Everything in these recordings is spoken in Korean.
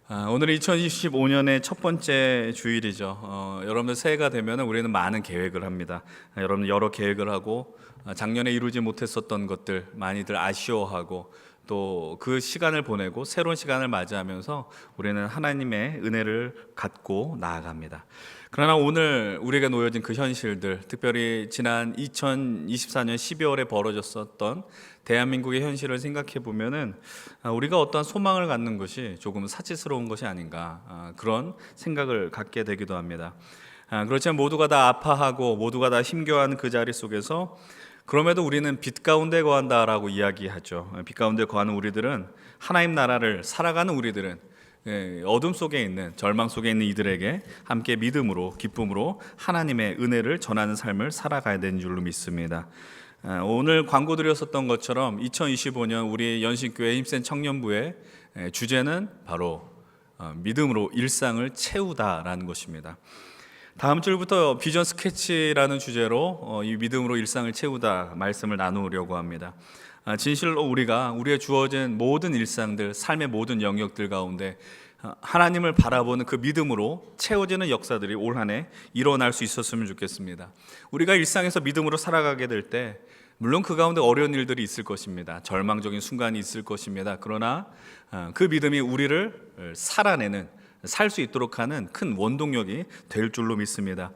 오늘 2025년의 첫 번째 주일이죠. 여러분들 새해가 되면 우리는 많은 계획을 합니다. 여러분 여러 계획을 하고 작년에 이루지 못했었던 것들 많이들 아쉬워하고 또 그 시간을 보내고 새로운 시간을 맞이하면서 우리는 하나님의 은혜를 갖고 나아갑니다. 그러나 오늘 우리에게 놓여진 그 현실들, 특별히 지난 2024년 12월에 벌어졌었던 대한민국의 현실을 생각해 보면은 우리가 어떠한 소망을 갖는 것이 조금 사치스러운 것이 아닌가, 그런 생각을 갖게 되기도 합니다. 그렇지만 모두가 다 아파하고 모두가 다 힘겨워하는 그 자리 속에서 그럼에도 우리는 빛 가운데 거한다라고 이야기하죠. 빛 가운데 거하는 우리들은, 하나님 나라를 살아가는 우리들은 어둠 속에 있는, 절망 속에 있는 이들에게 함께 믿음으로, 기쁨으로 하나님의 은혜를 전하는 삶을 살아가야 되는 줄로 믿습니다. 오늘 광고 드렸었던 것처럼 2025년 우리 연신교회 힘센 청년부의 주제는 바로 믿음으로 일상을 채우다라는 것입니다. 다음 주부터 비전 스케치라는 주제로 이 믿음으로 일상을 채우다 말씀을 나누려고 합니다. 진실로 우리의 주어진 모든 일상들, 삶의 모든 영역들 가운데 하나님을 바라보는 그 믿음으로 채워지는 역사들이 올 한 해 일어날 수 있었으면 좋겠습니다. 우리가 일상에서 믿음으로 살아가게 될 때 물론 그 가운데 어려운 일들이 있을 것입니다. 절망적인 순간이 있을 것입니다. 그러나 그 믿음이 우리를 살 수 있도록 하는 큰 원동력이 될 줄로 믿습니다.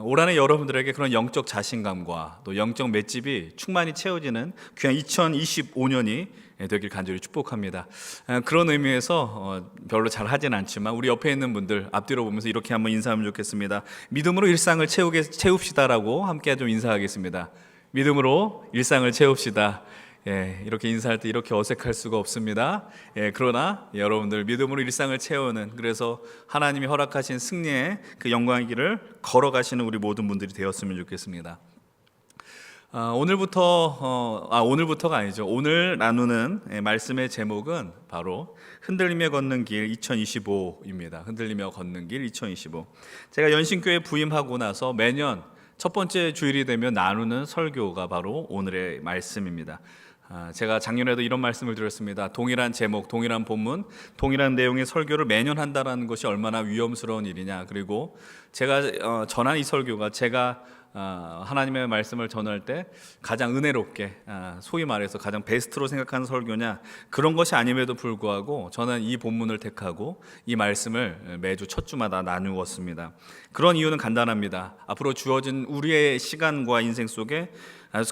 올 한 해 여러분들에게 그런 영적 자신감과 또 영적 맷집이 충만히 채워지는 귀한 2025년이 되길 간절히 축복합니다. 그런 의미에서 별로 잘 하진 않지만 우리 옆에 있는 분들 앞뒤로 보면서 이렇게 한번 인사하면 좋겠습니다. 믿음으로 일상을 채웁시다라고 함께 좀 인사하겠습니다. 믿음으로 일상을 채웁시다. 이렇게 인사할 때 이렇게 어색할 수가 없습니다. 그러나 여러분들 믿음으로 일상을 채우는, 그래서 하나님이 허락하신 승리의 그 영광의 길을 걸어가시는 우리 모든 분들이 되었으면 좋겠습니다. 오늘부터가 아니죠. 오늘 나누는 말씀의 제목은 바로 흔들리며 걷는 길 2025입니다. 흔들리며 걷는 길 2025. 제가 연신교회 부임하고 나서 매년 첫 번째 주일이 되면 나누는 설교가 바로 오늘의 말씀입니다. 제가 작년에도 이런 말씀을 드렸습니다. 동일한 제목, 동일한 본문, 동일한 내용의 설교를 매년 한다는 것이 얼마나 위험스러운 일이냐. 그리고 제가 전한 이 설교가 제가 하나님의 말씀을 전할 때 가장 은혜롭게, 소위 말해서 가장 베스트로 생각하는 설교냐, 그런 것이 아님에도 불구하고 저는 이 본문을 택하고 이 말씀을 매주 첫 주마다 나누었습니다. 그런 이유는 간단합니다. 앞으로 주어진 우리의 시간과 인생 속에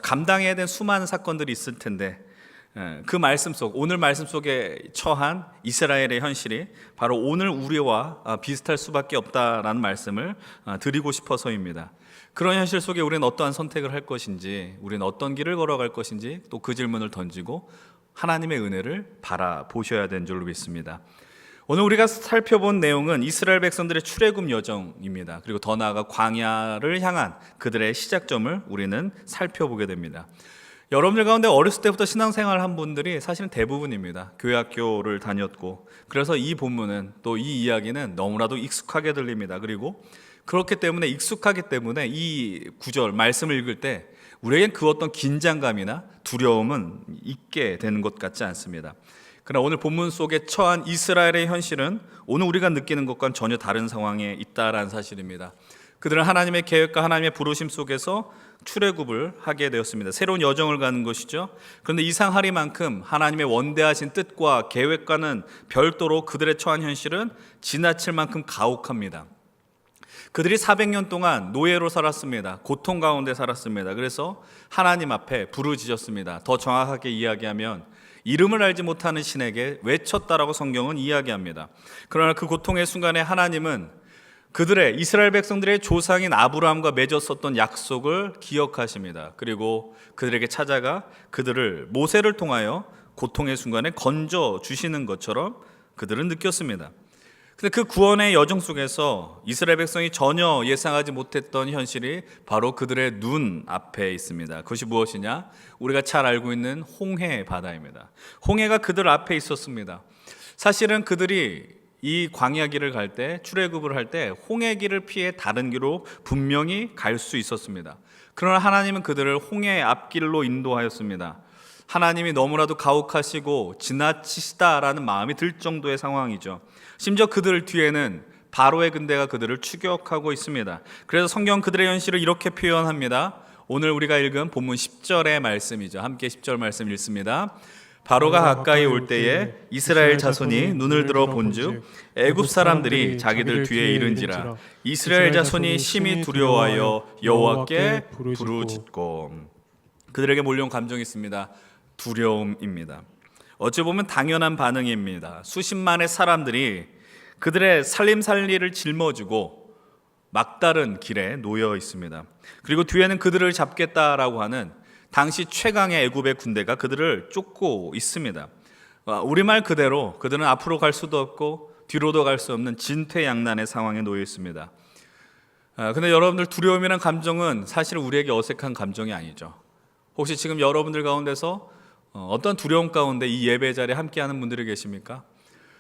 감당해야 될 수많은 사건들이 있을 텐데 그 말씀 속, 오늘 말씀 속에 처한 이스라엘의 현실이 바로 오늘 우리와 비슷할 수밖에 없다라는 말씀을 드리고 싶어서입니다. 그런 현실 속에 우리는 어떠한 선택을 할 것인지, 우리는 어떤 길을 걸어갈 것인지, 또 그 질문을 던지고 하나님의 은혜를 바라보셔야 되는 줄로 믿습니다. 오늘 우리가 살펴본 내용은 이스라엘 백성들의 출애굽 여정입니다. 그리고 더 나아가 광야를 향한 그들의 시작점을 우리는 살펴보게 됩니다. 여러분들 가운데 어렸을 때부터 신앙생활을 한 분들이 사실은 대부분입니다. 교회 학교를 다녔고, 그래서 이 본문은, 또 이 이야기는 너무나도 익숙하게 들립니다. 그리고 그렇기 때문에, 익숙하기 때문에 이 구절 말씀을 읽을 때 우리에겐 그 어떤 긴장감이나 두려움은 있게 되는 것 같지 않습니다. 그러나 오늘 본문 속에 처한 이스라엘의 현실은 오늘 우리가 느끼는 것과는 전혀 다른 상황에 있다라는 사실입니다. 그들은 하나님의 계획과 하나님의 부르심 속에서 출애굽을 하게 되었습니다. 새로운 여정을 가는 것이죠. 그런데 이상하리만큼 하나님의 원대하신 뜻과 계획과는 별도로 그들의 처한 현실은 지나칠 만큼 가혹합니다. 그들이 400년 동안 노예로 살았습니다. 고통 가운데 살았습니다. 그래서 하나님 앞에 부르짖었습니다. 더 정확하게 이야기하면 이름을 알지 못하는 신에게 외쳤다라고 성경은 이야기합니다. 그러나 그 고통의 순간에 하나님은 그들의, 이스라엘 백성들의 조상인 아브라함과 맺었었던 약속을 기억하십니다. 그리고 그들에게 찾아가 그들을 모세를 통하여 고통의 순간에 건져 주시는 것처럼 그들은 느꼈습니다. 근데 그 구원의 여정 속에서 이스라엘 백성이 전혀 예상하지 못했던 현실이 바로 그들의 눈 앞에 있습니다. 그것이 무엇이냐? 우리가 잘 알고 있는 홍해 바다입니다. 홍해가 그들 앞에 있었습니다. 사실은 그들이 이 광야 길을 갈 때, 출애굽을 할 때 홍해 길을 피해 다른 길로 분명히 갈 수 있었습니다. 그러나 하나님은 그들을 홍해 앞길로 인도하였습니다. 하나님이 너무나도 가혹하시고 지나치시다라는 마음이 들 정도의 상황이죠. 심지어 그들 뒤에는 바로의 군대가 그들을 추격하고 있습니다. 그래서 성경 그들의 현실을 이렇게 표현합니다. 오늘 우리가 읽은 본문 10절의 말씀이죠. 함께 10절 말씀 읽습니다. 바로가 가까이 올 때에 이스라엘 자손이 눈을 들어 본즉 애굽 사람들이 자기들 뒤에 이른지라. 이스라엘 자손이 심히 두려워하여 여호와께 부르짖고. 그들에게 몰려온 감정이 있습니다. 두려움입니다. 어찌 보면 당연한 반응입니다. 수십만의 사람들이 그들의 살림살이를 짊어지고 막다른 길에 놓여 있습니다. 그리고 뒤에는 그들을 잡겠다라고 하는 당시 최강의 애굽의 군대가 그들을 쫓고 있습니다. 우리말 그대로 그들은 앞으로 갈 수도 없고 뒤로도 갈 수 없는 진퇴양난의 상황에 놓여 있습니다. 근데 여러분들, 두려움이란 감정은 사실 우리에게 어색한 감정이 아니죠. 혹시 지금 여러분들 가운데서 어떤 두려움 가운데 이 예배 자리에 함께하는 분들이 계십니까?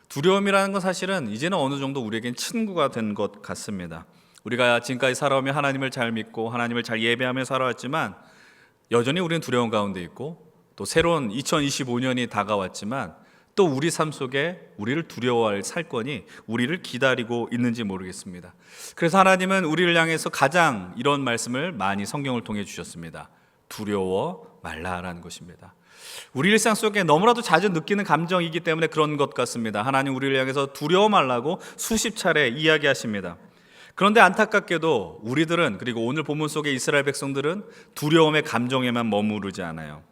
두려움이라는 건 사실은 이제는 어느 정도 우리에겐 친구가 된 것 같습니다. 우리가 지금까지 살아오며 하나님을 잘 믿고 하나님을 잘 예배하며 살아왔지만 여전히 우리는 두려움 가운데 있고, 또 새로운 2025년이 다가왔지만 또 우리 삶 속에 우리를 두려워할 살건이 우리를 기다리고 있는지 모르겠습니다. 그래서 하나님은 우리를 향해서 가장 이런 말씀을 많이 성경을 통해 주셨습니다. 두려워 말라라는 것입니다. 우리 일상 속에 너무나도 자주 느끼는 감정이기 때문에 그런 것 같습니다. 하나님 우리를 향해서 두려워 말라고 수십 차례 이야기하십니다. 그런데 안타깝게도 우리들은, 그리고 오늘 본문 속의 이스라엘 백성들은 두려움의 감정에만 머무르지 않아요.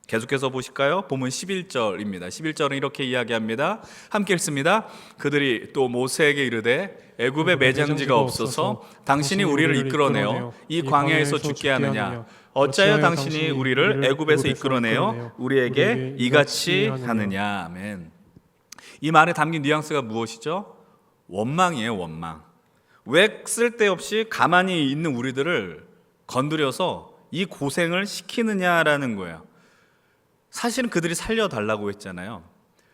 계속해서 보실까요? 본문 11절입니다. 11절은 이렇게 이야기합니다. 함께 읽습니다. 그들이 또 모세에게 이르되 애굽에 매장지가 없어서 당신이 우리를 이끌어내어 이 광야에서 죽게 하느냐? 어찌하여 당신이 우리를 애굽에서 이끌어내어 우리에게 이같이 하느냐? 아멘. 이 말에 담긴 뉘앙스가 무엇이죠? 원망이에요, 원망. 왜 쓸데없이 가만히 있는 우리들을 건드려서 이 고생을 시키느냐라는 거예요. 사실은 그들이 살려달라고 했잖아요.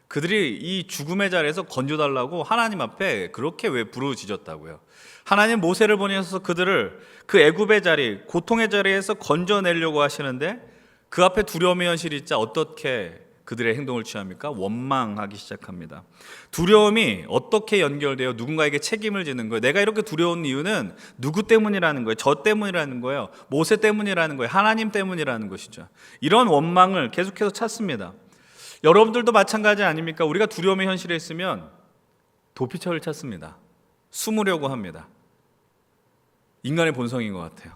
그들이 이 죽음의 자리에서 건져달라고 하나님 앞에 그렇게 왜 부르짖었다고요. 하나님 모세를 보내셔서 그들을 그 애굽의 자리, 고통의 자리에서 건져내려고 하시는데 그 앞에 두려움의 현실이 있자 어떻게 그들의 행동을 취합니까? 원망하기 시작합니다. 두려움이 어떻게 연결되어 누군가에게 책임을 지는 거예요? 내가 이렇게 두려운 이유는 누구 때문이라는 거예요? 저 때문이라는 거예요? 모세 때문이라는 거예요? 하나님 때문이라는 것이죠. 이런 원망을 계속해서 찾습니다. 여러분들도 마찬가지 아닙니까? 우리가 두려움의 현실에 있으면 도피처를 찾습니다. 숨으려고 합니다. 인간의 본성인 것 같아요.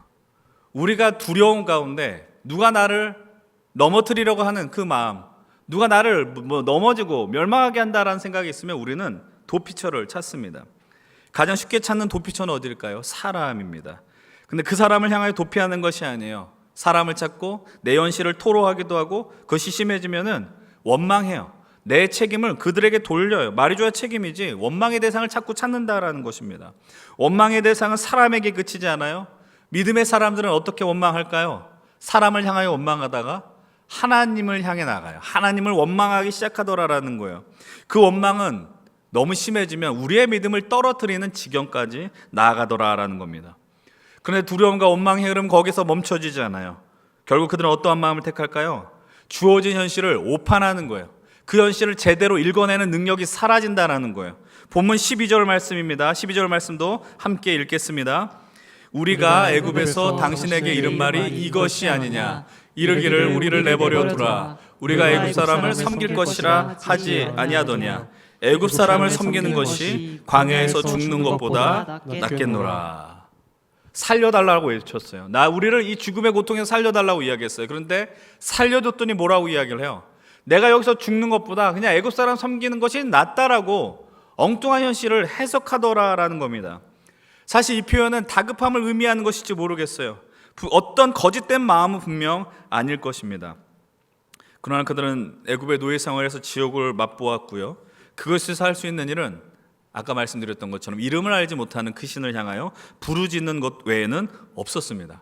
우리가 두려움 가운데 누가 나를 넘어뜨리려고 하는 그 마음, 누가 나를 넘어지고 멸망하게 한다라는 생각이 있으면 우리는 도피처를 찾습니다. 가장 쉽게 찾는 도피처는 어디일까요? 사람입니다. 근데 그 사람을 향하여 도피하는 것이 아니에요. 사람을 찾고 내 현실을 토로하기도 하고, 그것이 심해지면은 원망해요. 내 책임을 그들에게 돌려요. 말해줘야 책임이지 원망의 대상을 자꾸 찾는다라는 것입니다. 원망의 대상은 사람에게 그치지 않아요. 믿음의 사람들은 어떻게 원망할까요? 사람을 향하여 원망하다가 하나님을 향해 나가요. 하나님을 원망하기 시작하더라라는 거예요. 그 원망은 너무 심해지면 우리의 믿음을 떨어뜨리는 지경까지 나아가더라라는 겁니다. 그런데 두려움과 원망의 흐름 거기서 멈춰지지 않아요. 결국 그들은 어떠한 마음을 택할까요? 주어진 현실을 오판하는 거예요. 그 현실을 제대로 읽어내는 능력이 사라진다는 거예요. 본문 12절 말씀입니다. 12절 말씀도 함께 읽겠습니다. 우리가 애굽에서 당신에게 이른 말이 이것이 아니냐? 이르기를 우리를 내버려 두라. 우리가 애굽 사람을 섬길 것이라 하지 아니하더냐? 애굽 사람을 섬기는 것이 광야에서 죽는 것보다 낫겠노라. 살려달라고 외쳤어요. 우리를 이 죽음의 고통에서 살려달라고 이야기했어요. 그런데 살려줬더니 뭐라고 이야기를 해요? 내가 여기서 죽는 것보다 그냥 애굽 사람 섬기는 것이 낫다라고 엉뚱한 현실을 해석하더라라는 겁니다. 사실 이 표현은 다급함을 의미하는 것일지 모르겠어요. 어떤 거짓된 마음은 분명 아닐 것입니다. 그러나 그들은 애굽의 노예 생활에서 지옥을 맛보았고요. 그것에서 할 수 있는 일은 아까 말씀드렸던 것처럼 이름을 알지 못하는 그 신을 향하여 부르짖는 것 외에는 없었습니다.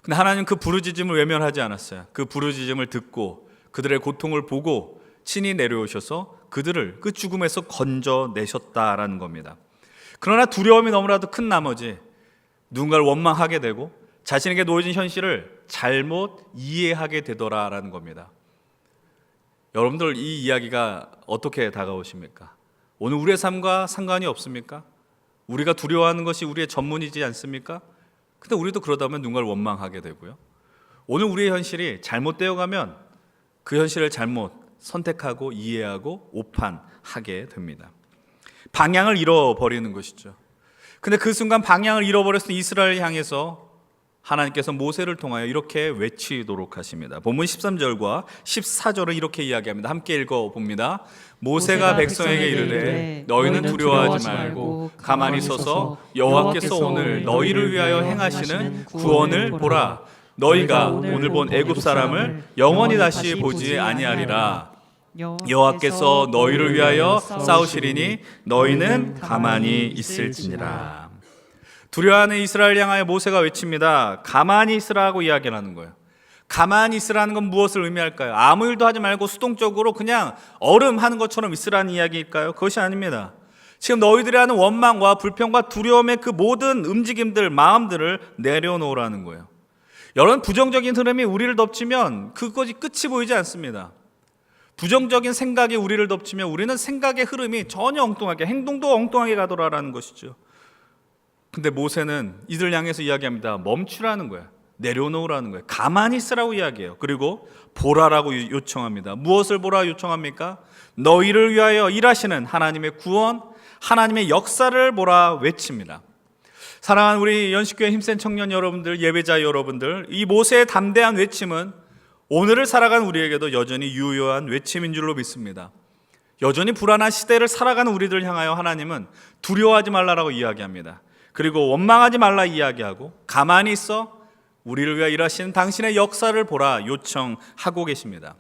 근데 하나님 그 부르짖음을 외면하지 않았어요. 그 부르짖음을 듣고 그들의 고통을 보고 친히 내려오셔서 그들을 그 죽음에서 건져내셨다라는 겁니다. 그러나 두려움이 너무나도 큰 나머지 누군가를 원망하게 되고 자신에게 놓여진 현실을 잘못 이해하게 되더라라는 겁니다. 여러분들 이 이야기가 어떻게 다가오십니까? 오늘 우리의 삶과 상관이 없습니까? 우리가 두려워하는 것이 우리의 전문이지 않습니까? 근데 우리도 그러다 보면 누군가를 원망하게 되고요. 오늘 우리의 현실이 잘못되어 가면 그 현실을 잘못 선택하고 이해하고 오판하게 됩니다. 방향을 잃어버리는 것이죠. 근데 그 순간 방향을 잃어버렸을 때 이스라엘을 향해서 하나님께서 모세를 통하여 이렇게 외치도록 하십니다. 본문 13절과 14절은 이렇게 이야기합니다. 함께 읽어봅니다. 모세가 백성에게 이르되 너희는 두려워하지 말고 가만히 서서 여호와께서 오늘 너희를 위하여 행하시는 구원을 보라. 너희가 오늘 본 애굽 사람을 영원히 다시 보지 아니하리라. 여호와께서 너희를 위하여 싸우시리니 너희는 가만히 있을지니라. 두려워하는 이스라엘 향하여 모세가 외칩니다. 가만히 있으라고 이야기를 하는 거예요. 가만히 있으라는 건 무엇을 의미할까요? 아무 일도 하지 말고 수동적으로 그냥 얼음하는 것처럼 있으라는 이야기일까요? 그것이 아닙니다. 지금 너희들이 하는 원망과 불평과 두려움의 그 모든 움직임들, 마음들을 내려놓으라는 거예요. 여러분, 부정적인 흐름이 우리를 덮치면 그것이 끝이 보이지 않습니다. 부정적인 생각이 우리를 덮치면 우리는 생각의 흐름이 전혀 엉뚱하게, 행동도 엉뚱하게 가더라라는 것이죠. 근데 모세는 이들 향해서 이야기합니다. 멈추라는 거예요. 내려놓으라는 거예요. 가만히 있으라고 이야기해요. 그리고 보라라고 요청합니다. 무엇을 보라 요청합니까? 너희를 위하여 일하시는 하나님의 구원, 하나님의 역사를 보라 외칩니다. 사랑하는 우리 연식교회 힘센 청년 여러분들, 예배자 여러분들, 이 모세의 담대한 외침은 오늘을 살아가는 우리에게도 여전히 유효한 외침인 줄로 믿습니다. 여전히 불안한 시대를 살아가는 우리들 향하여 하나님은 두려워하지 말라라고 이야기합니다. 그리고 원망하지 말라 이야기하고 가만히 있어 우리를 위하여 일하시는 당신의 역사를 보라 요청하고 계십니다.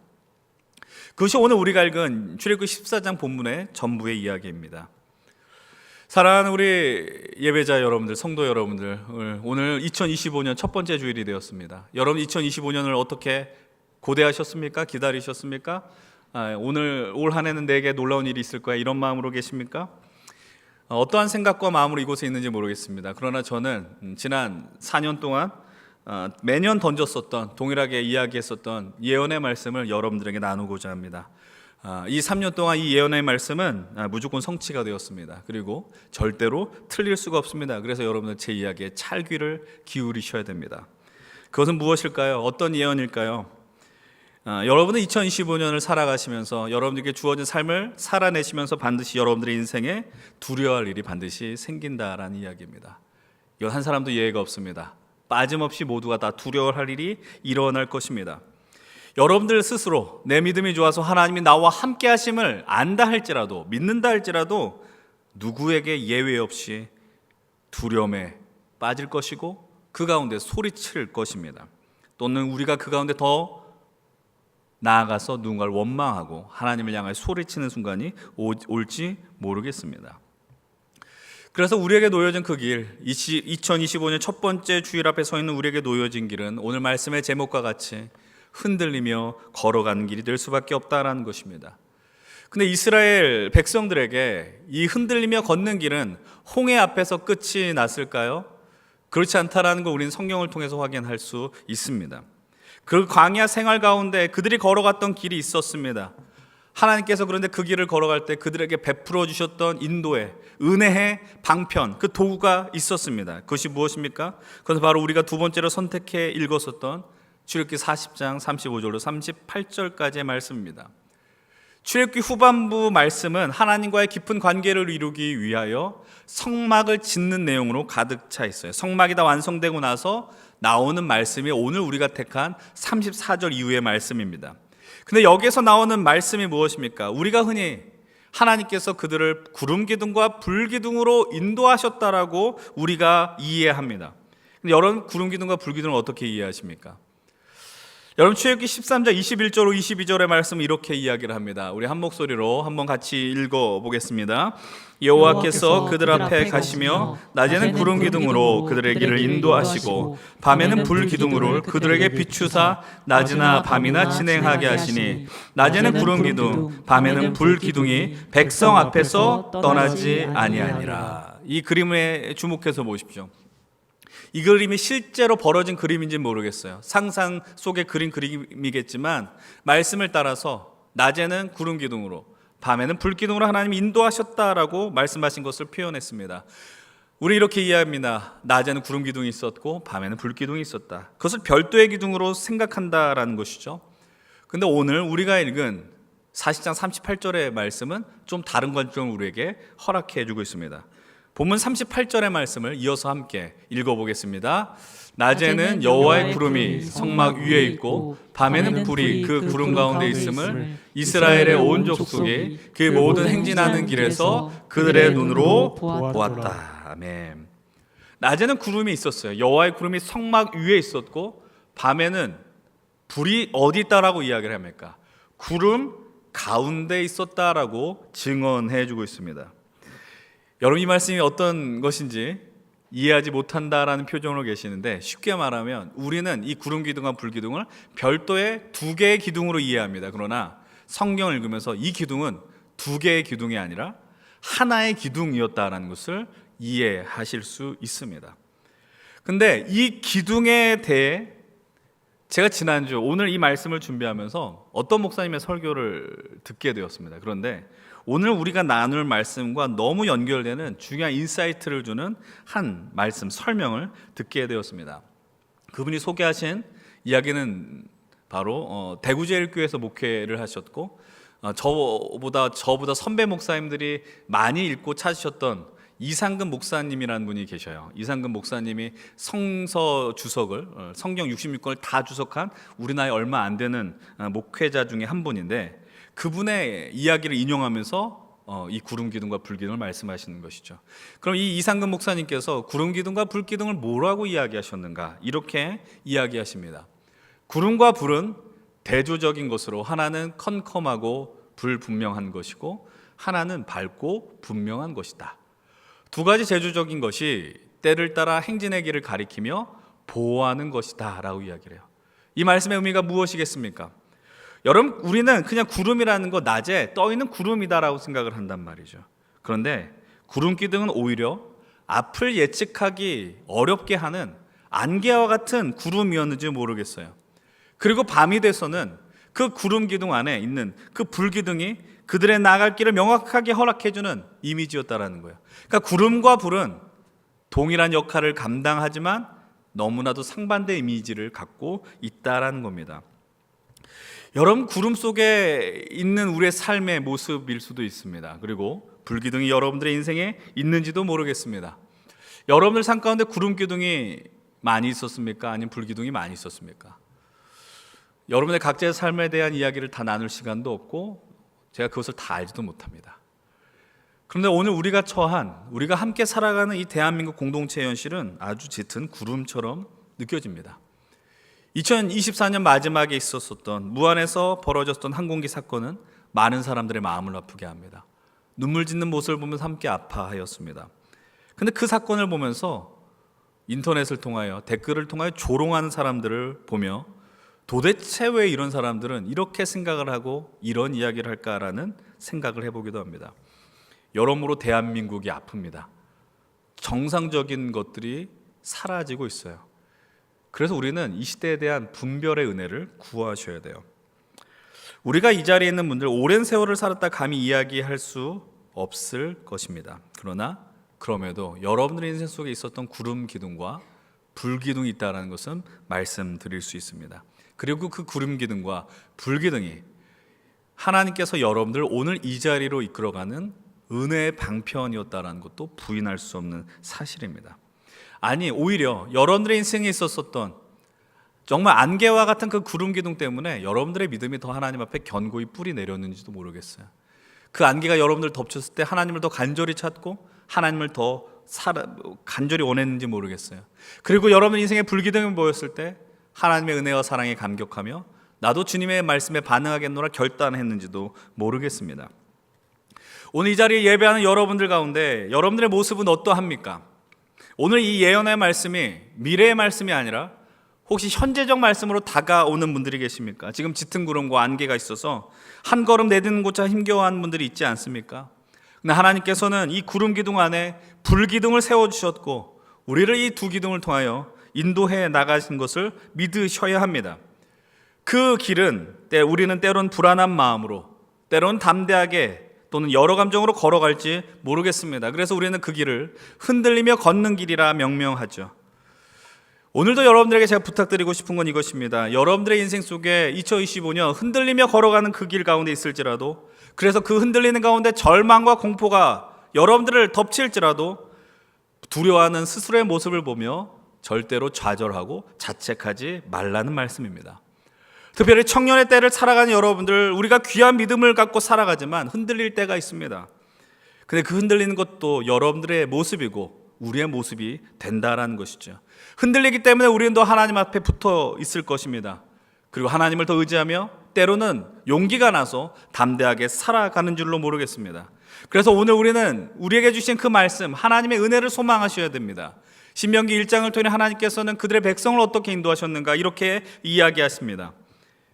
그것이 오늘 우리가 읽은 출애굽기 14장 본문의 전부의 이야기입니다. 사랑하는 우리 예배자 여러분들, 성도 여러분들, 오늘 2025년 첫 번째 주일이 되었습니다. 여러분 2025년을 어떻게 고대하셨습니까? 기다리셨습니까? 오늘 올 한 해는 내게 놀라운 일이 있을 거야 이런 마음으로 계십니까? 어떠한 생각과 마음으로 이곳에 있는지 모르겠습니다. 그러나 저는 지난 4년 동안 매년 던졌었던, 동일하게 이야기했었던 예언의 말씀을 여러분들에게 나누고자 합니다. 이 3년 동안 이 예언의 말씀은 무조건 성취가 되었습니다. 그리고 절대로 틀릴 수가 없습니다. 그래서 여러분들 제 이야기에 찰귀를 기울이셔야 됩니다. 그것은 무엇일까요? 어떤 예언일까요? 여러분은 2025년을 살아가시면서 여러분들에게 주어진 삶을 살아내시면서 반드시 여러분들의 인생에 두려워할 일이 반드시 생긴다라는 이야기입니다. 이건 한 사람도 예외가 없습니다. 빠짐없이 모두가 다 두려워할 일이 일어날 것입니다. 여러분들 스스로 내 믿음이 좋아서 하나님이 나와 함께 하심을 안다 할지라도, 믿는다 할지라도 누구에게 예외 없이 두려움에 빠질 것이고 그 가운데 소리칠 것입니다. 또는 우리가 그 가운데 더 나아가서 누군가를 원망하고 하나님을 향해 소리치는 순간이 올지 모르겠습니다. 그래서 우리에게 놓여진 그 길, 2025년 첫 번째 주일 앞에 서 있는 우리에게 놓여진 길은 오늘 말씀의 제목과 같이 흔들리며 걸어가는 길이 될 수밖에 없다라는 것입니다. 근데 이스라엘 백성들에게 이 흔들리며 걷는 길은 홍해 앞에서 끝이 났을까요? 그렇지 않다라는 걸 우리는 성경을 통해서 확인할 수 있습니다. 그 광야 생활 가운데 그들이 걸어갔던 길이 있었습니다. 하나님께서 그런데 그 길을 걸어갈 때 그들에게 베풀어 주셨던 인도의 은혜의 방편, 그 도구가 있었습니다. 그것이 무엇입니까? 그것은 바로 우리가 두 번째로 선택해 읽었었던 출애굽기 40장 35절로 38절까지의 말씀입니다. 출애굽기 후반부 말씀은 하나님과의 깊은 관계를 이루기 위하여 성막을 짓는 내용으로 가득 차 있어요. 성막이 다 완성되고 나서 나오는 말씀이 오늘 우리가 택한 34절 이후의 말씀입니다. 근데 여기에서 나오는 말씀이 무엇입니까? 우리가 흔히 하나님께서 그들을 구름 기둥과 불 기둥으로 인도하셨다라고 우리가 이해합니다. 근데 여러분, 구름 기둥과 불 기둥을 어떻게 이해하십니까? 여러분, 출애굽기 13장 21절로 22절의 말씀 이렇게 이야기를 합니다. 우리 한 목소리로 한번 같이 읽어보겠습니다. 여호와께서 그들 앞에 가시며 낮에는 구름 기둥으로 그들의 길을 인도하시고 밤에는 불 기둥으로 그들에게 비추사 낮이나 밤이나 진행하게 하시니 낮에는 구름 기둥 밤에는 불 기둥이 백성 앞에서 떠나지 아니하니라. 이 그림에 주목해서 보십시오. 이 그림이 실제로 벌어진 그림인지 모르겠어요. 상상 속의 그림이겠지만 말씀을 따라서 낮에는 구름 기둥으로, 밤에는 불 기둥으로 하나님이 인도하셨다라고 말씀하신 것을 표현했습니다. 우리 이렇게 이해합니다. 낮에는 구름 기둥이 있었고 밤에는 불 기둥이 있었다. 그것을 별도의 기둥으로 생각한다라는 것이죠. 근데 오늘 우리가 읽은 사시장 38절의 말씀은 좀 다른 관점을 우리에게 허락해 주고 있습니다. 본문 38절의 말씀을 이어서 함께 읽어보겠습니다. 낮에는 여호와의 구름이 성막 위에 있고 밤에는 불이 그 구름 가운데 있음을 이스라엘의 온 족속이 그 모든 행진하는 길에서 그들의 눈으로 보았다. 아멘. 낮에는 구름이 있었어요. 여호와의 구름이 성막 위에 있었고 밤에는 불이 어디 있다라고 이야기를 합니까? 구름 가운데 있었다라고 증언해 주고 있습니다. 여러분, 이 말씀이 어떤 것인지 이해하지 못한다라는 표정으로 계시는데, 쉽게 말하면 우리는 이 구름 기둥과 불 기둥을 별도의 두 개의 기둥으로 이해합니다. 그러나 성경을 읽으면서 이 기둥은 두 개의 기둥이 아니라 하나의 기둥이었다라는 것을 이해하실 수 있습니다. 근데 이 기둥에 대해 제가 지난주 오늘 이 말씀을 준비하면서 어떤 목사님의 설교를 듣게 되었습니다. 그런데 오늘 우리가 나눌 말씀과 너무 연결되는 중요한 인사이트를 주는 한 말씀 설명을 듣게 되었습니다. 그분이 소개하신 이야기는 바로 대구제일교회에서 목회를 하셨고 저보다 선배 목사님들이 많이 읽고 찾으셨던 이상근 목사님이라는 분이 계셔요. 이상근 목사님이 성서 주석을 성경 66권을 다 주석한 우리나라에 얼마 안 되는 목회자 중에 한 분인데, 그분의 이야기를 인용하면서 이 구름 기둥과 불 기둥을 말씀하시는 것이죠. 그럼 이 이상근 목사님께서 구름 기둥과 불 기둥을 뭐라고 이야기하셨는가? 이렇게 이야기하십니다. 구름과 불은 대조적인 것으로 하나는 컴컴하고 불분명한 것이고 하나는 밝고 분명한 것이다. 두 가지 대조적인 것이 때를 따라 행진의 길을 가리키며 보호하는 것이다 라고 이야기를 해요. 이 말씀의 의미가 무엇이겠습니까? 여러분, 우리는 그냥 구름이라는 거, 낮에 떠있는 구름이다라고 생각을 한단 말이죠. 그런데 구름 기둥은 오히려 앞을 예측하기 어렵게 하는 안개와 같은 구름이었는지 모르겠어요. 그리고 밤이 돼서는 그 구름 기둥 안에 있는 그 불 기둥이 그들의 나갈 길을 명확하게 허락해주는 이미지였다라는 거예요. 그러니까 구름과 불은 동일한 역할을 감당하지만 너무나도 상반된 이미지를 갖고 있다라는 겁니다. 여러분, 구름 속에 있는 우리의 삶의 모습일 수도 있습니다. 그리고 불기둥이 여러분들의 인생에 있는지도 모르겠습니다. 여러분들 삶 가운데 구름 기둥이 많이 있었습니까? 아니면 불기둥이 많이 있었습니까? 여러분의 각자의 삶에 대한 이야기를 다 나눌 시간도 없고 제가 그것을 다 알지도 못합니다. 그런데 오늘 우리가 함께 살아가는 이 대한민국 공동체의 현실은 아주 짙은 구름처럼 느껴집니다. 2024년 마지막에 있었던 무안에서 벌어졌던 항공기 사건은 많은 사람들의 마음을 아프게 합니다. 눈물 짓는 모습을 보면서 함께 아파하였습니다. 그런데 그 사건을 보면서 인터넷을 통하여 댓글을 통하여 조롱하는 사람들을 보며 도대체 왜 이런 사람들은 이렇게 생각을 하고 이런 이야기를 할까라는 생각을 해보기도 합니다. 여러모로 대한민국이 아픕니다. 정상적인 것들이 사라지고 있어요. 그래서 우리는 이 시대에 대한 분별의 은혜를 구하셔야 돼요. 우리가 이 자리에 있는 분들 오랜 세월을 살았다 감히 이야기할 수 없을 것입니다. 그럼에도 여러분들의 인생 속에 있었던 구름 기둥과 불 기둥이 있다는 것은 말씀드릴 수 있습니다. 그리고 그 구름 기둥과 불 기둥이 하나님께서 여러분들 오늘 이 자리로 이끌어가는 은혜의 방편이었다는 것도 부인할 수 없는 사실입니다. 아니, 오히려 여러분들의 인생에 있었던 정말 안개와 같은 그 구름 기둥 때문에 여러분들의 믿음이 더 하나님 앞에 견고히 뿌리 내렸는지도 모르겠어요. 그 안개가 여러분들 덮쳤을 때 하나님을 더 간절히 찾고 하나님을 더 간절히 원했는지 모르겠어요. 그리고 여러분 인생의 불기둥이 보였을 때 하나님의 은혜와 사랑에 감격하며 나도 주님의 말씀에 반응하겠노라 결단했는지도 모르겠습니다. 오늘 이 자리에 예배하는 여러분들 가운데 여러분들의 모습은 어떠합니까? 오늘 이 예언의 말씀이 미래의 말씀이 아니라 혹시 현재적 말씀으로 다가오는 분들이 계십니까? 지금 짙은 구름과 안개가 있어서 한 걸음 내딛는 곳자 힘겨워하는 분들이 있지 않습니까? 근데 하나님께서는 이 구름 기둥 안에 불 기둥을 세워주셨고 우리를 이 두 기둥을 통하여 인도해 나가신 것을 믿으셔야 합니다. 그 길은 우리는 때론 불안한 마음으로, 때론 담대하게 또는 여러 감정으로 걸어갈지 모르겠습니다. 그래서 우리는 그 길을 흔들리며 걷는 길이라 명명하죠. 오늘도 여러분들에게 제가 부탁드리고 싶은 건 이것입니다. 여러분들의 인생 속에 2025년 흔들리며 걸어가는 그 길 가운데 있을지라도, 그래서 그 흔들리는 가운데 절망과 공포가 여러분들을 덮칠지라도 두려워하는 스스로의 모습을 보며 절대로 좌절하고 자책하지 말라는 말씀입니다. 특별히 청년의 때를 살아가는 여러분들, 우리가 귀한 믿음을 갖고 살아가지만 흔들릴 때가 있습니다. 근데 그 흔들리는 것도 여러분들의 모습이고 우리의 모습이 된다라는 것이죠. 흔들리기 때문에 우리는 더 하나님 앞에 붙어 있을 것입니다. 그리고 하나님을 더 의지하며 때로는 용기가 나서 담대하게 살아가는 줄로 모르겠습니다. 그래서 오늘 우리는 우리에게 주신 그 말씀, 하나님의 은혜를 소망하셔야 됩니다. 신명기 1장을 통해 하나님께서는 그들의 백성을 어떻게 인도하셨는가 이렇게 이야기하십니다.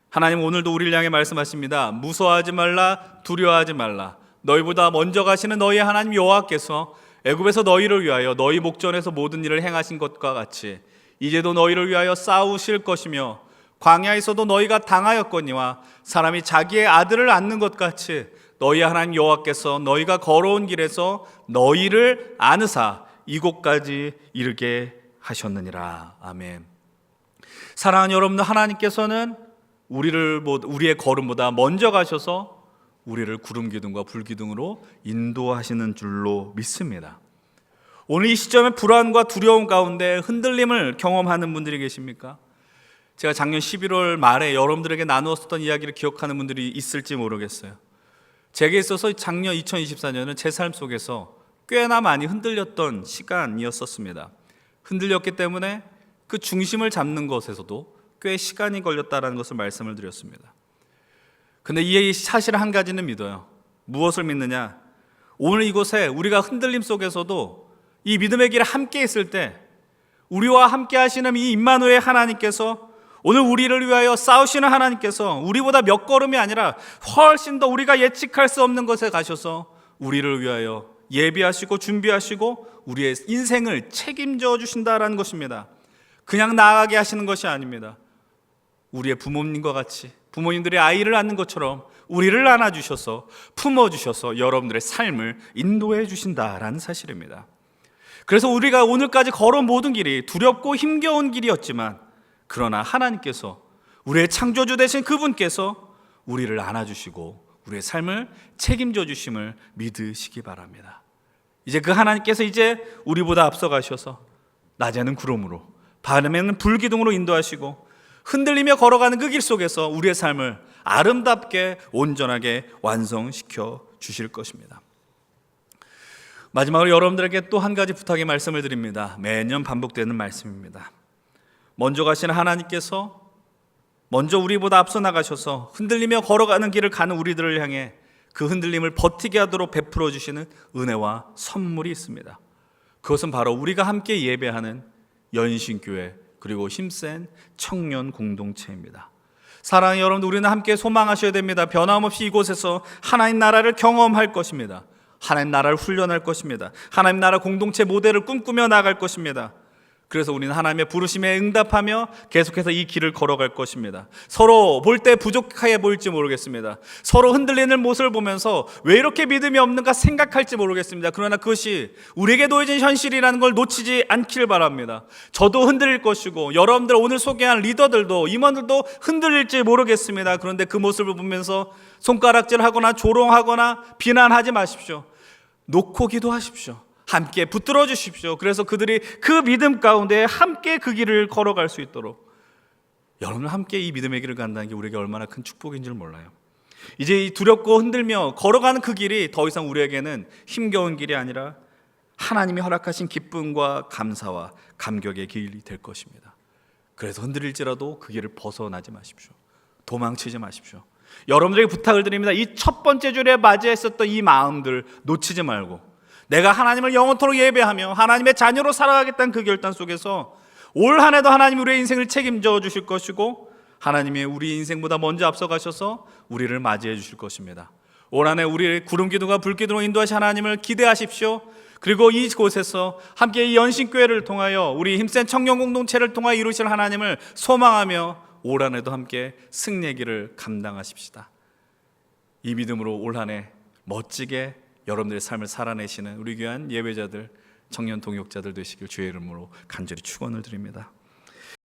하나님 오늘도 우리를 향해 말씀하십니다. 무서워하지 말라, 두려워하지 말라. 너희보다 먼저 가시는 너희 하나님 여호와께서 애굽에서 너희를 위하여 너희 목전에서 모든 일을 행하신 것과 같이 이제도 너희를 위하여 싸우실 것이며 광야에서도 너희가 당하였거니와 사람이 자기의 아들을 안는 것 같이 너희 하나님 여호와께서 너희가 걸어온 길에서 너희를 안으사 이곳까지 이르게 하셨느니라. 아멘. 사랑하는 여러분들, 하나님께서는 우리의 걸음보다 먼저 가셔서 우리를 구름 기둥과 불 기둥으로 인도하시는 줄로 믿습니다. 오늘 이 시점에 불안과 두려움 가운데 흔들림을 경험하는 분들이 계십니까? 제가 작년 11월 말에 여러분들에게 나누었던 이야기를 기억하는 분들이 있을지 모르겠어요. 제게 있어서 작년 2024년은 제 삶 속에서 꽤나 많이 흔들렸던 시간이었었습니다. 흔들렸기 때문에 그 중심을 잡는 것에서도 꽤 시간이 걸렸다는 것을 말씀을 드렸습니다. 근데 이 사실 한 가지는 믿어요. 무엇을 믿느냐? 오늘 이곳에 우리가 흔들림 속에서도 이 믿음의 길에 함께 있을 때 우리와 함께 하시는 이 임마누엘 하나님께서, 오늘 우리를 위하여 싸우시는 하나님께서 우리보다 몇 걸음이 아니라 훨씬 더 우리가 예측할 수 없는 것에 가셔서 우리를 위하여 예비하시고 준비하시고 우리의 인생을 책임져 주신다라는 것입니다. 그냥 나아가게 하시는 것이 아닙니다. 우리의 부모님과 같이 부모님들의 아이를 낳는 것처럼 우리를 안아주셔서 품어주셔서 여러분들의 삶을 인도해 주신다라는 사실입니다. 그래서 우리가 오늘까지 걸어온 모든 길이 두렵고 힘겨운 길이었지만, 그러나 하나님께서, 우리의 창조주 되신 그분께서 우리를 안아주시고 우리의 삶을 책임져 주심을 믿으시기 바랍니다. 이제 그 하나님께서 이제 우리보다 앞서가셔서 낮에는 구름으로 밤에는 불기둥으로 인도하시고 흔들리며 걸어가는 그 길 속에서 우리의 삶을 아름답게 온전하게 완성시켜 주실 것입니다. 마지막으로 여러분들에게 또 한 가지 부탁의 말씀을 드립니다. 매년 반복되는 말씀입니다. 먼저 가시는 하나님께서 먼저 우리보다 앞서 나가셔서 흔들리며 걸어가는 길을 가는 우리들을 향해 그 흔들림을 버티게 하도록 베풀어 주시는 은혜와 선물이 있습니다. 그것은 바로 우리가 함께 예배하는 연신교회, 그리고 힘센 청년 공동체입니다. 사랑하는 여러분들, 우리는 함께 소망하셔야 됩니다. 변함없이 이곳에서 하나님 나라를 경험할 것입니다. 하나님 나라를 훈련할 것입니다. 하나님 나라 공동체 모델을 꿈꾸며 나아갈 것입니다. 그래서 우리는 하나님의 부르심에 응답하며 계속해서 이 길을 걸어갈 것입니다. 서로 볼 때 부족해 보일지 모르겠습니다. 서로 흔들리는 모습을 보면서 왜 이렇게 믿음이 없는가 생각할지 모르겠습니다. 그러나 그것이 우리에게 놓여진 현실이라는 걸 놓치지 않길 바랍니다. 저도 흔들릴 것이고 여러분들 오늘 소개한 리더들도 임원들도 흔들릴지 모르겠습니다. 그런데 그 모습을 보면서 손가락질하거나 조롱하거나 비난하지 마십시오. 놓고 기도하십시오. 함께 붙들어 주십시오. 그래서 그들이 그 믿음 가운데 함께 그 길을 걸어갈 수 있도록, 여러분 함께 이 믿음의 길을 간다는 게 우리에게 얼마나 큰 축복인 줄 몰라요. 이제 이 두렵고 흔들며 걸어가는 그 길이 더 이상 우리에게는 힘겨운 길이 아니라 하나님이 허락하신 기쁨과 감사와 감격의 길이 될 것입니다. 그래서 흔들릴지라도 그 길을 벗어나지 마십시오. 도망치지 마십시오. 여러분들에게 부탁을 드립니다. 이 첫 번째 주일에 맞이했었던 이 마음들 놓치지 말고, 내가 하나님을 영원토록 예배하며 하나님의 자녀로 살아가겠다는 그 결단 속에서 올 한 해도 하나님이 우리의 인생을 책임져 주실 것이고, 하나님이 우리 인생보다 먼저 앞서가셔서 우리를 맞이해 주실 것입니다. 올 한 해 우리를 구름기둥과 불기둥으로 인도하신 하나님을 기대하십시오. 그리고 이곳에서 함께 이 연신교회를 통하여 우리 힘센 청년 공동체를 통하여 이루실 하나님을 소망하며 올 한 해도 함께 승리의 길을 감당하십시다. 이 믿음으로 올 한 해 멋지게 여러분들의 삶을 살아내시는 우리 귀한 예배자들, 청년 동역자들 되시길 주의 이름으로 간절히 축원을 드립니다.